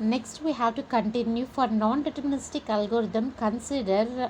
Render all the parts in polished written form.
Next, we have to continue. For non-deterministic algorithm, consider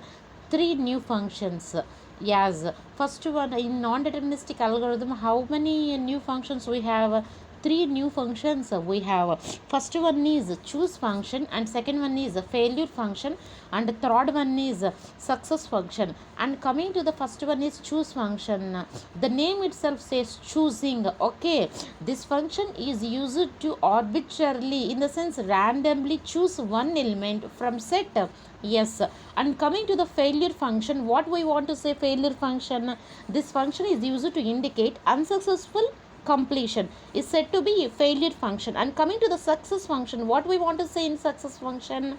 three new functions. Yes, first one, in non-deterministic algorithm, how many new functions we have? Three new functions we have. First one is choose function, and second one is failure function, and the third one is success function. And coming to the first one is choose function, the name itself says choosing. Okay, this function is used to arbitrarily, in the sense randomly, choose one element from set. Yes. And coming to the failure function, what we want to say failure function, this function is used to indicate unsuccessful completion, is said to be failure function. And coming to the success function, what we want to say in success function,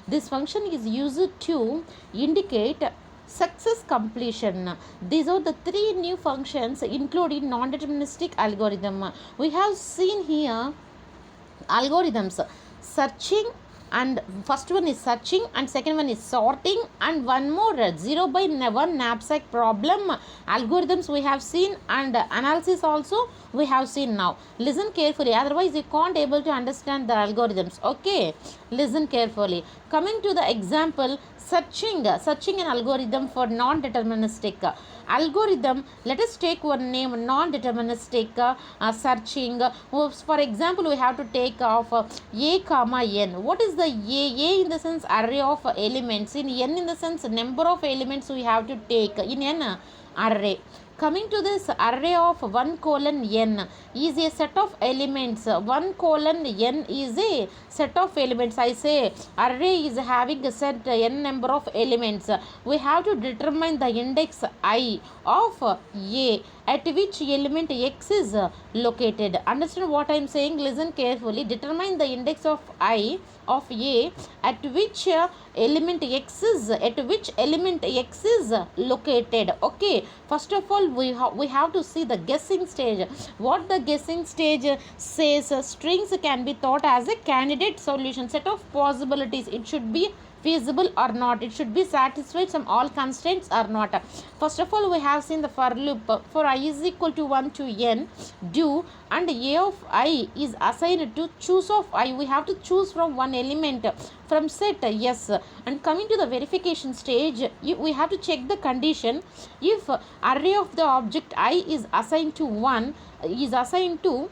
this function is used to indicate success completion. These are the three new functions included in non-deterministic algorithm. We have seen here algorithms searching, and first one is searching, and second one is sorting, and one more 0 by 1 knapsack problem algorithms we have seen, and analysis also we have seen. Now listen carefully, otherwise you can't able to understand the algorithms. Okay, listen carefully. Coming to the example, searching an algorithm for non-deterministic algorithm. Let us take one name, non-deterministic searching. For example, we have to take of a comma n. What is the a in the sense array of elements, in n in the sense number of elements we have to take in an array. Coming to this array of 1 colon n is a set of elements. 1 colon n is a set of elements. I say array is having a set n number of elements. We have to determine the index I of a, at which element x is located. Understand what I am saying? Listen carefully. Determine the index of I of a, at which element x is located. Okay, first of all we have to see the guessing stage. What the guessing stage says, strings can be thought as a candidate solution, set of possibilities. It should be feasible or not, it should be satisfied some all constraints or not. First of all, we have seen the for loop. For I is equal to 1 to n, do, and a of I is assigned to choose of I. We have to choose from one element from set. Yes. And coming to the verification stage, we have to check the condition. If array of the object I is assigned to 1, is assigned to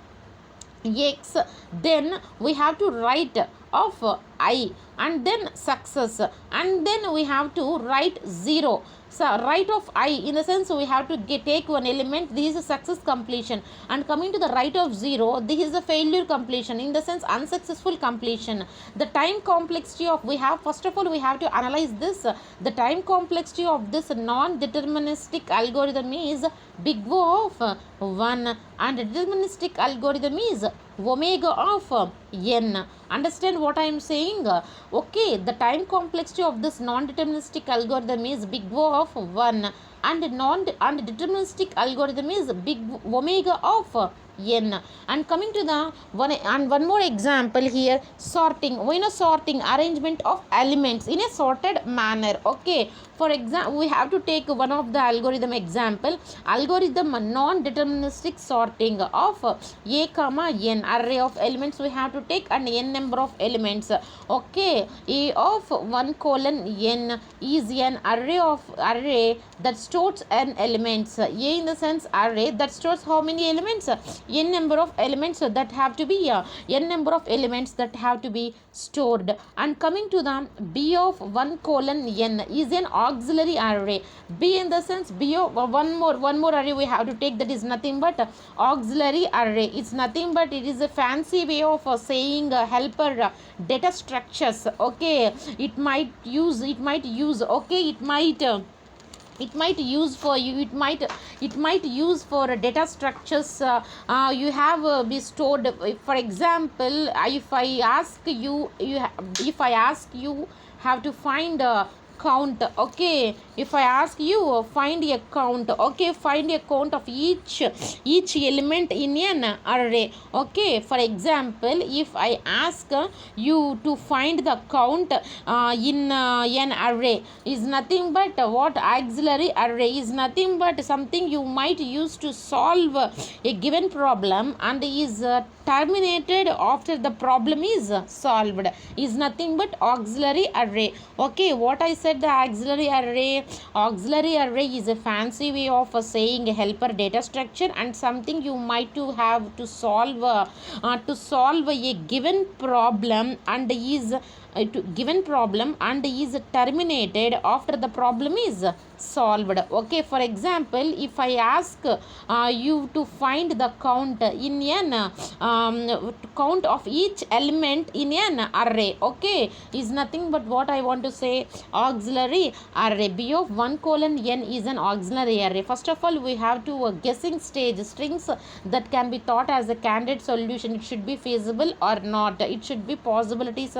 x, then we have to write of I, and then success, and then we have to write 0. So right of I, in the sense we have to take one element, this is a success completion. And coming to the right of 0, this is a failure completion, in the sense unsuccessful completion. The time complexity of, we have, first of all we have to analyze this. The time complexity of this non-deterministic algorithm is big O of 1, and deterministic algorithm is omega of n. Understand what I am saying? Okay, the time complexity of this non-deterministic algorithm is big O of 1, and deterministic algorithm is big omega of n. And coming to the one more example here, sorting. We know sorting, arrangement of elements in a sorted manner. Okay, for example, we have to take one of the algorithm example, algorithm non-deterministic sorting of a comma n, array of elements we have to take, and n number of elements. Okay, a of 1 colon n is an array that stores n elements. A in the sense array that stores how many elements? N number of elements that have to be n number of elements that have to be stored. And coming to the b of 1 colon n is an auxiliary array. B in the sense b of one more array we have to take, that is nothing but auxiliary array. It's nothing but, it is a fancy way of saying helper data structures. Okay, it might use okay, it might use for you, it might use for data structures. You have be stored. For example, if I ask you have to find count. Okay, if I ask you find a count, okay, find a count of each element in an array. Okay, for example, if I ask you to find the count in an array, is nothing but what? Auxiliary array is nothing but something you might use to solve a given problem and is terminated after the problem is solved, is nothing but auxiliary array. Okay, what I said, the auxiliary array is a fancy way of saying a helper data structure and something you might to have to solve a given problem and is terminated after the problem is solved. Okay, for example, if I ask you to find the count in an count of each element in an array, okay, is nothing but what I want to say, auxiliary array. B of 1 colon n is an auxiliary array. First of all, we have to guessing stage strings that can be thought as a candidate solution. It should be feasible or not. It should be possibilities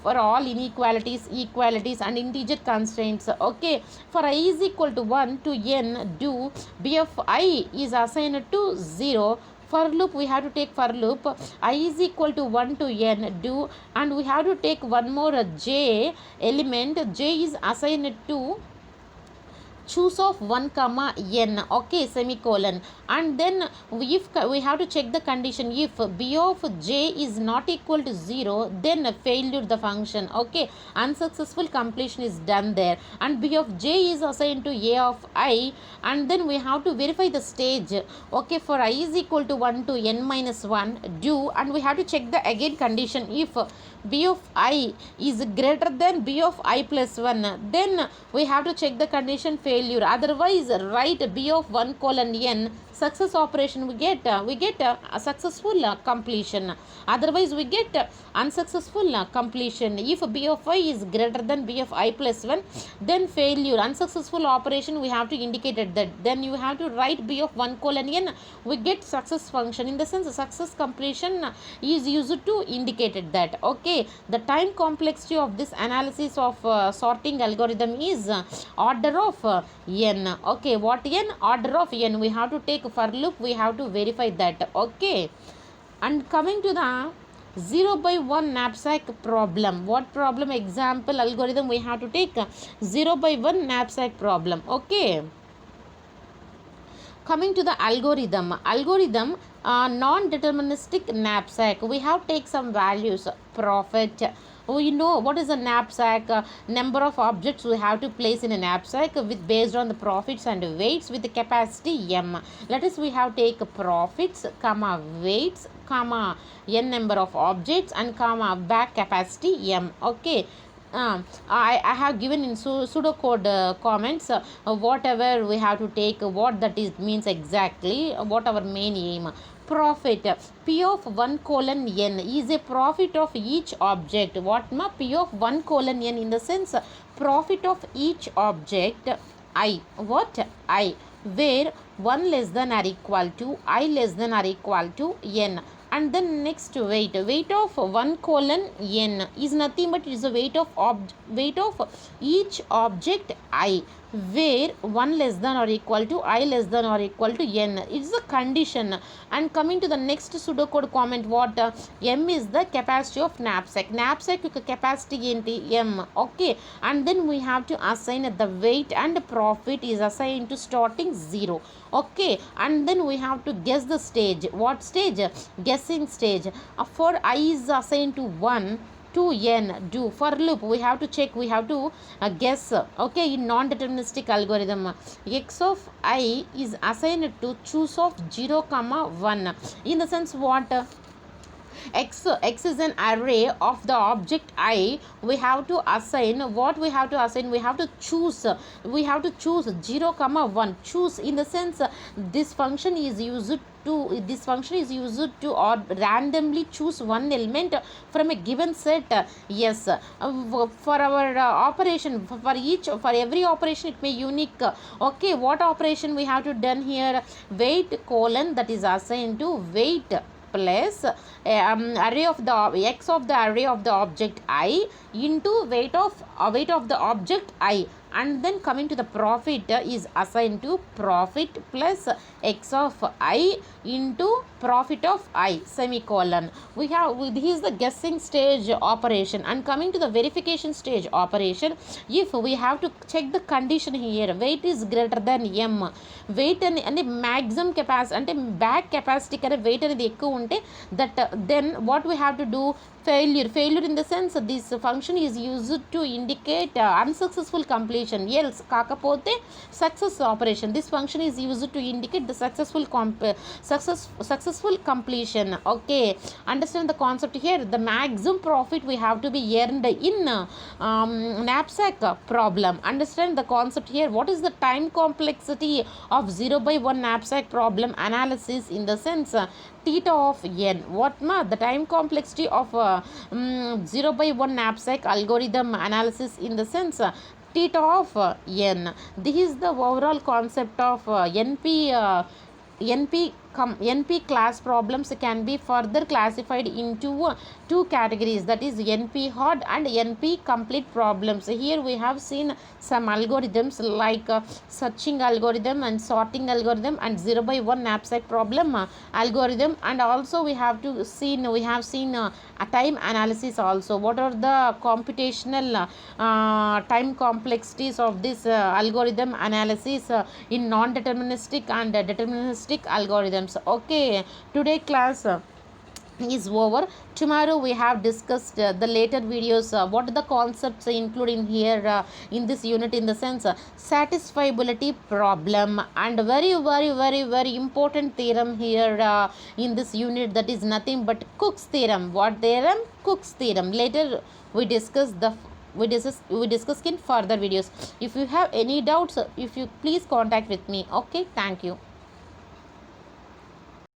for all inequalities, equalities and integer constraints. Okay, for I is equal to 1 to n, do b of I is assigned to 0. For loop, we have to take for loop I is equal to 1 to n, do, and we have to take one more j element. J is assigned to choose of 1 comma n, okay, semicolon, and then if we have to check the condition, if b of j is not equal to 0, then failure the function. Okay, unsuccessful completion is done there, and b of j is assigned to a of I, and then we have to verify the stage. Okay, for I is equal to 1 to n minus 1, do, and we have to check the again condition, if b of I is greater than b of I plus 1, then we have to check the condition failure. Otherwise, write b of 1 colon n, success operation we get a successful completion. Otherwise, we get unsuccessful completion. If b of I is greater than b of I plus 1, then failure. Unsuccessful operation we have to indicate that. Then you have to write b of 1 colon n, we get success function. In the sense, success completion is used to indicate that. Okay, the time complexity of this analysis of sorting algorithm is order of n. Okay, what n? Order of n. We have to take for loop, we have to verify that. Okay, and coming to the 0 by 1 knapsack problem. What problem? Example algorithm we have to take 0 by 1 knapsack problem. Okay, coming to the algorithm non-deterministic knapsack, we have take some values. Profit, we know what is a knapsack, number of objects we have to place in a knapsack with based on the profits and weights with the capacity m. Let us we have take profits comma weights comma n number of objects and comma back capacity m. Okay, I have given in pseudocode comments whatever we have to take, what that is means exactly, what our main aim. Profit, p of 1 colon n is a profit of each object. What ma? P of 1 colon n, in the sense profit of each object I, what? I, where 1 less than or equal to I less than or equal to n. And then next weight of 1 colon n is nothing but it is a weight of each object I, where 1 less than or equal to I less than or equal to n. It is a condition. And coming to the next pseudocode comment, what? M is the capacity of knapsack capacity enti m. Okay, and then we have to assign the weight and profit is assigned to starting 0. Okay, and then we have to guess the stage. What stage? Guessing stage. For I is assigned to 1 to n, do. For loop, we have to check, we have to guess. Okay, in non-deterministic algorithm, x of I is assigned to choose of 0 comma 1. In the sense, what? X is an array of the object I. We have to assign, what we have to assign, we have to choose 0 comma 1. Choose, in the sense this function is used to or randomly choose one element from a given set. Yes, for our operation, for every operation it may unique. Okay, what operation we have to done here? Weight colon, that is assigned to weight plus array of the x of the array of the object I into weight of the object I, and then coming to the profit is assigned to profit plus x of I into profit of I semicolon. We have, this is the guessing stage operation. And coming to the verification stage operation, if we have to check the condition here, weight is greater than m, weight and maximum capacity అంటే bag capacity కన్నా weight అనేది ఎక్కువ ఉంటే that then what we have to do, failure in the sense this function is used to indicate unsuccessful completion, else కాకపోతే success operation, this function is used to indicate the successful completion. Okay, understand the concept here. The maximum profit we have to be earned in knapsack problem. Understand the concept here. What is the time complexity of 0/1 knapsack problem analysis in the sense theta of n? What ma the time complexity of 0/1 knapsack algorithm analysis in the sense theta of n. This is the overall concept of NP class problems can be further classified into two categories, that is NP hard and NP complete problems. Here we have seen some algorithms like searching algorithm and sorting algorithm and 0/1 knapsack problem algorithm, and also we have seen a time analysis also. What are the computational time complexities of this algorithm analysis in non-deterministic and deterministic algorithms. Okay, today class is over. Tomorrow we have discussed the later videos, what are the concepts included here in this unit in the sense satisfiability problem, and very important theorem here in this unit, that is nothing but Cook's theorem. What theorem? Cook's theorem. Later we discuss in further videos. If you have any doubts, if you please contact with me. Okay, thank you.